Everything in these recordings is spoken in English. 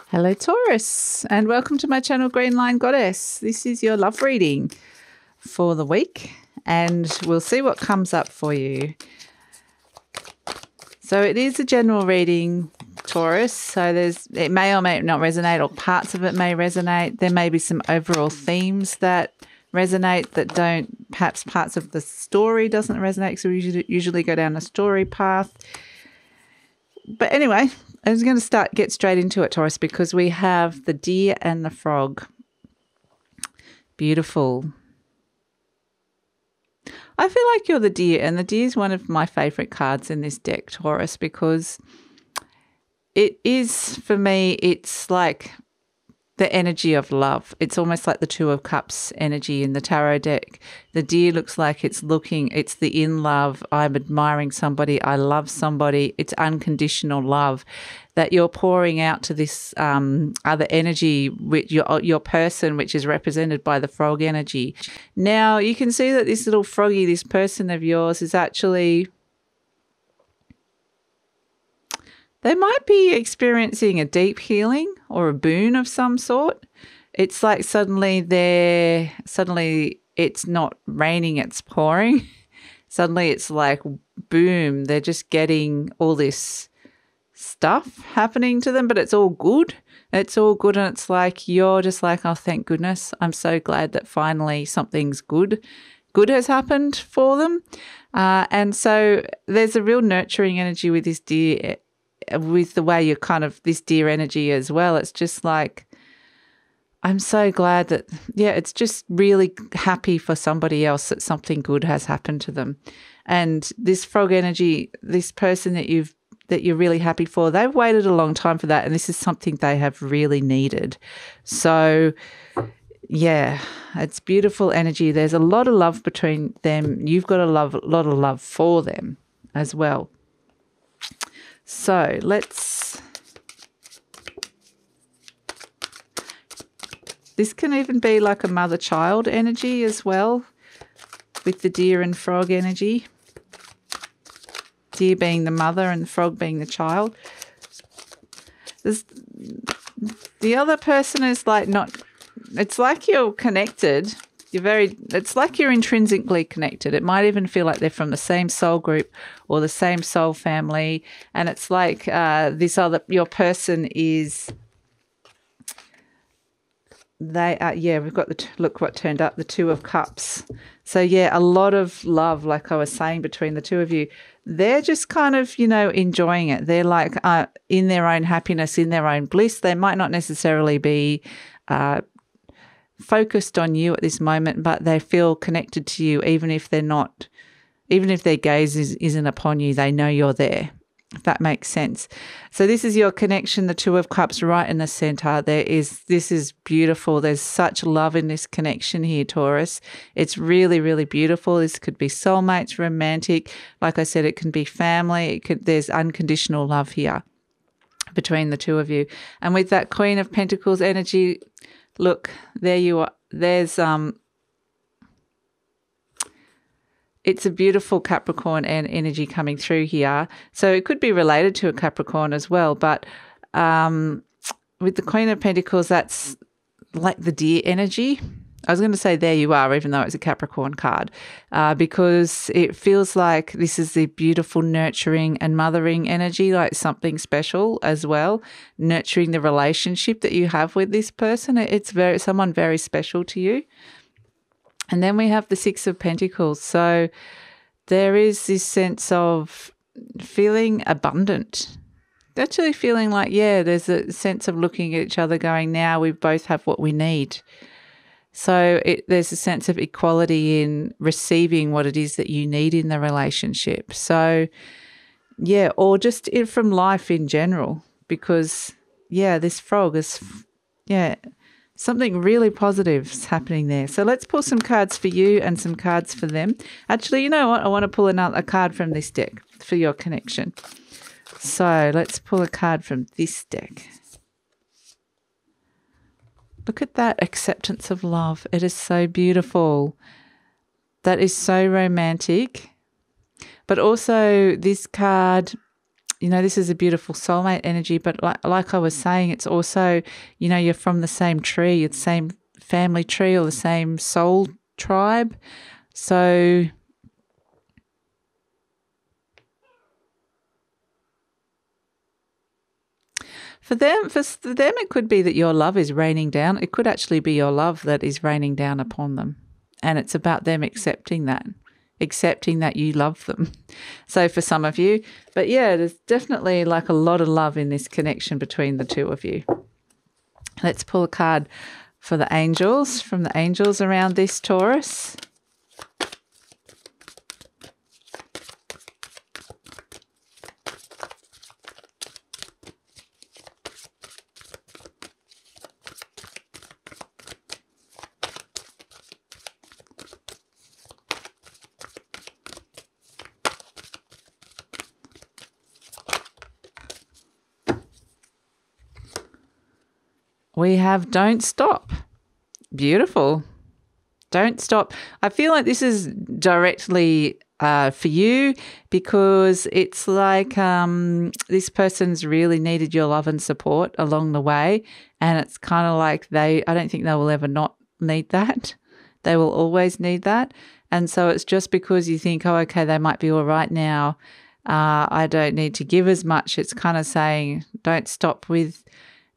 Hello Taurus, and welcome to my channel GreenLion Goddess. This is your love reading for the week, and we'll see what comes up for you. So it is a general reading, Taurus, so it may or may not resonate, or parts of it may resonate. There may be some overall themes that resonate that don't, perhaps parts of the story doesn't resonate, because we usually go down a story path. But anyway, I'm going to get straight into it, Taurus, because we have the deer and the frog. Beautiful. I feel like you're the deer, and the deer is one of my favourite cards in this deck, Taurus, because it is, for me, it's like the energy of love. It's almost like the Two of Cups energy in the tarot deck. The deer looks like it's the in love. I'm admiring somebody. I love somebody. It's unconditional love that you're pouring out to this other energy, with your person, which is represented by the frog energy. Now, you can see that this little froggy, this person of yours, is actually... they might be experiencing a deep healing or a boon of some sort. It's like suddenly it's not raining, it's pouring. Suddenly it's like, boom, they're just getting all this stuff happening to them, but it's all good. It's all good, and it's like you're just like, oh, thank goodness. I'm so glad that finally something's good has happened for them. And so there's a real nurturing energy with this deer, with the way you're kind of this deer energy as well. It's just like, I'm so glad that, yeah, it's just really happy for somebody else that something good has happened to them. And this frog energy, this person that you're really happy for, they've waited a long time for that, and this is something they have really needed. So yeah, it's beautiful energy. There's a lot of love between them. You've got a lot of love for them as well. So this can even be like a mother-child energy as well, with the deer and frog energy. Deer being the mother and the frog being the child. The other person is like not, it's like you're connected. It's like you're intrinsically connected. It might even feel like they're from the same soul group or the same soul family. And it's like your person is, we've got look what turned up, the Two of Cups. So yeah, a lot of love, like I was saying, between the two of you. They're just kind of, enjoying it. They're like in their own happiness, in their own bliss. They might not necessarily be focused on you at this moment, but they feel connected to you, even if they're not, even if their gaze isn't upon you, they know you're there, if that makes sense. So this is your connection, the Two of Cups right in the center. This is beautiful. There's such love in this connection here, Taurus. It's really, really beautiful. This could be soulmates, romantic. Like I said, it can be family. There's unconditional love here between the two of you. And with that Queen of Pentacles energy, look, there you are. There's it's a beautiful Capricorn and energy coming through here. So it could be related to a Capricorn as well. But with the Queen of Pentacles, that's like the deer energy. I was going to say there you are, even though it's a Capricorn card, because it feels like this is the beautiful nurturing and mothering energy, like something special as well, nurturing the relationship that you have with this person. It's someone very special to you. And then we have the Six of Pentacles. So there is this sense of feeling abundant. Actually feeling like, yeah, there's a sense of looking at each other going, now we both have what we need. So there's a sense of equality in receiving what it is that you need in the relationship. So, yeah, or just from life in general, because, yeah, this frog is, yeah, something really positive is happening there. So let's pull some cards for you and some cards for them. Actually, you know what? I want to pull a card from this deck for your connection. So let's pull a card from this deck. Look at that acceptance of love. It is so beautiful. That is so romantic. But also this card this is a beautiful soulmate energy, but like I was saying, it's also, you're from the same tree, the same family tree or the same soul tribe. So for them, it could be that your love is raining down. It could actually be your love that is raining down upon them. And it's about them accepting that you love them. So for some of you, but yeah, there's definitely like a lot of love in this connection between the two of you. Let's pull a card for the angels, from the angels around this Taurus. We have don't stop. Beautiful. Don't stop. I feel like this is directly for you, because it's like this person's really needed your love and support along the way. And it's kind of like I don't think they will ever not need that. They will always need that. And so it's just because you think, oh, okay, they might be all right now. I don't need to give as much. It's kind of saying don't stop with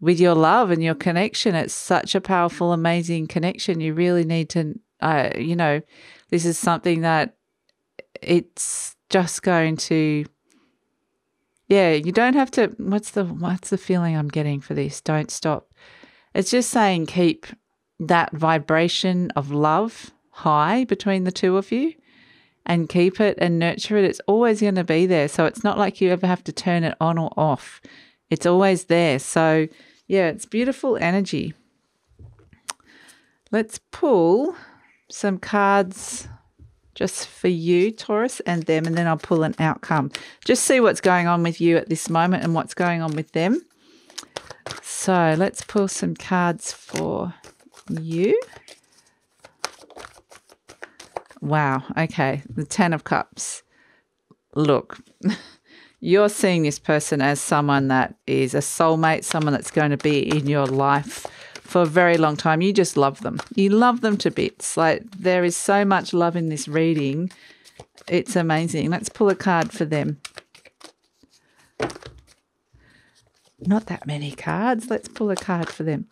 your love and your connection. It's such a powerful, amazing connection. You really need to, this is something that it's just going to, you don't have to, what's the feeling I'm getting for this? Don't stop. It's just saying keep that vibration of love high between the two of you and keep it and nurture it. It's always going to be there. So it's not like you ever have to turn it on or off. It's always there. So yeah, it's beautiful energy. Let's pull some cards just for you, Taurus, and them, and then I'll pull an outcome. Just see what's going on with you at this moment and what's going on with them. So let's pull some cards for you. Wow, okay, the 10 of Cups. Look, you're seeing this person as someone that is a soulmate, someone that's going to be in your life for a very long time. You just love them. You love them to bits. Like, there is so much love in this reading. It's amazing. Let's pull a card for them. Not that many cards. Let's pull a card for them.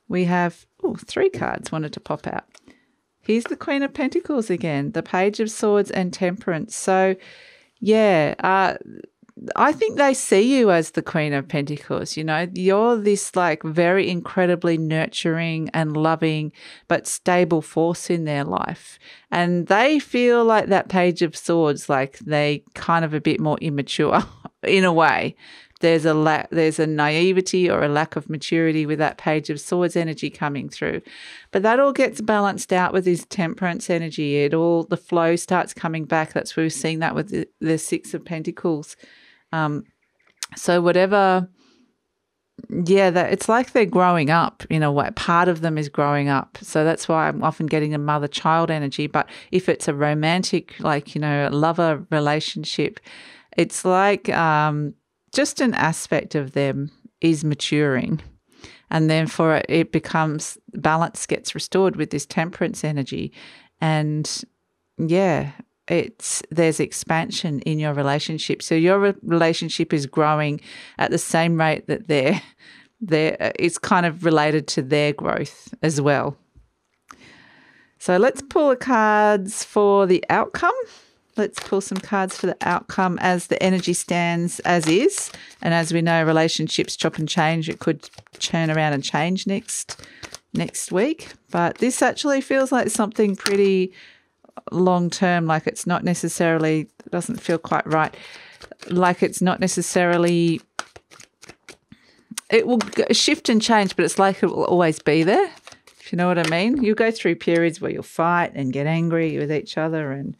We have 3 cards wanted to pop out. Here's the Queen of Pentacles again, the Page of Swords and Temperance. So yeah, I think they see you as the Queen of Pentacles. You're this like very incredibly nurturing and loving but stable force in their life. And they feel like that Page of Swords, like they kind of a bit more immature in a way. There's a naivety or a lack of maturity with that Page of Swords energy coming through. But that all gets balanced out with this Temperance energy. The flow starts coming back. That's where we're seeing that with the 6 of Pentacles. So whatever, it's like they're growing up in a way. Part of them is growing up. So that's why I'm often getting a mother-child energy. But if it's a romantic, lover relationship, it's like just an aspect of them is maturing. And then it becomes, balance gets restored with this Temperance energy. And there's expansion in your relationship. So your relationship is growing at the same rate that it's kind of related to their growth as well. So let's pull the cards for the outcome. Let's pull some cards for the outcome as the energy stands as is. And as we know, relationships chop and change. It could turn around and change next week. But this actually feels like something pretty long term, like it's not necessarily, it doesn't feel quite right. Like it's not necessarily, it will shift and change, but it's like it will always be there, if you know what I mean. You'll go through periods where you'll fight and get angry with each other and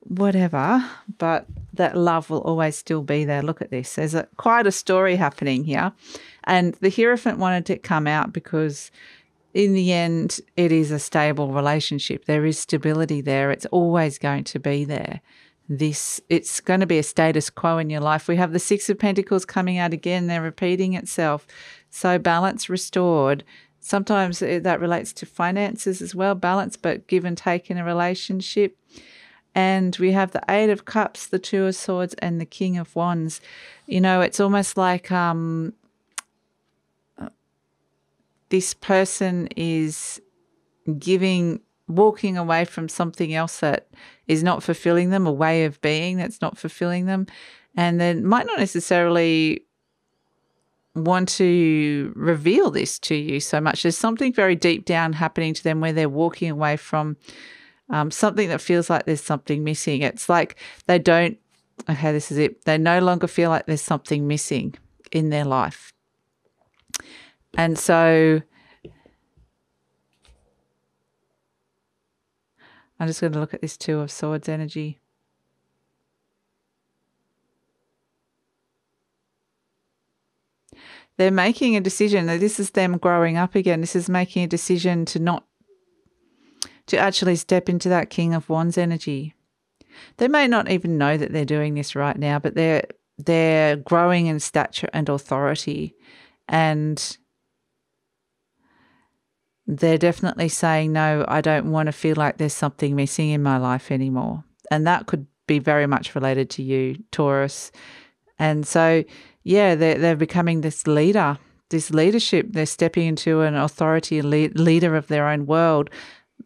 whatever, but that love will always still be there. Look at this. There's quite a story happening here. And the Hierophant wanted to come out because in the end, it is a stable relationship. There is stability there. It's always going to be there. it's going to be a status quo in your life. We have the Six of Pentacles coming out again. They're repeating itself. So balance restored. Sometimes that relates to finances as well, balance, but give and take in a relationship. And we have the Eight of Cups, the Two of Swords, and the King of Wands. You know, it's almost like this person is walking away from something else that is not fulfilling them, a way of being that's not fulfilling them, and then might not necessarily want to reveal this to you so much. There's something very deep down happening to them where they're walking away from something that feels like there's something missing. It's like they don't, okay, this is it. They no longer feel like there's something missing in their life. And so I'm just going to look at this Two of Swords energy. They're making a decision. This is them growing up again. This is making a decision to actually step into that King of Wands energy. They may not even know that they're doing this right now, but they're growing in stature and authority, and they're definitely saying, no, I don't want to feel like there's something missing in my life anymore. And that could be very much related to you, Taurus. And so, yeah, they're becoming this leader, this leadership. They're stepping into an authority, leader of their own world,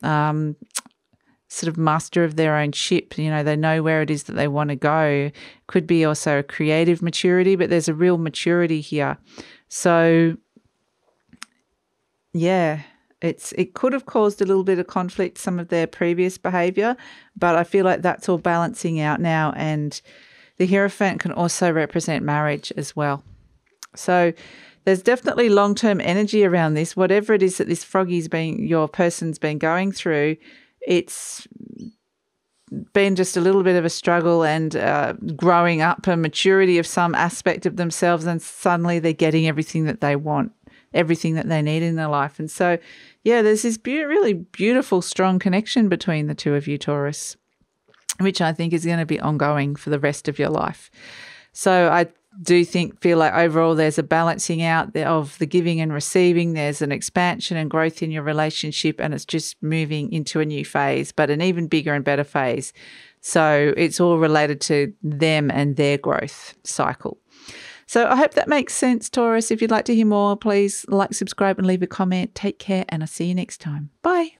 sort of master of their own ship. You know, they know where it is that they want to go. Could be also a creative maturity, but there's a real maturity here. So, yeah. It could have caused a little bit of conflict, some of their previous behaviour, but I feel like that's all balancing out now. And the Hierophant can also represent marriage as well. So there's definitely long-term energy around this. Whatever it is that this your person's been going through, it's been just a little bit of a struggle and growing up, a maturity of some aspect of themselves, and suddenly they're getting everything that they want, everything that they need in their life. And so, yeah, there's this really beautiful, strong connection between the two of you, Taurus, which I think is going to be ongoing for the rest of your life. So I do feel like overall there's a balancing out of the giving and receiving. There's an expansion and growth in your relationship, and it's just moving into a new phase, but an even bigger and better phase. So it's all related to them and their growth cycle. So I hope that makes sense, Taurus. If you'd like to hear more, please like, subscribe, and leave a comment. Take care, and I'll see you next time. Bye.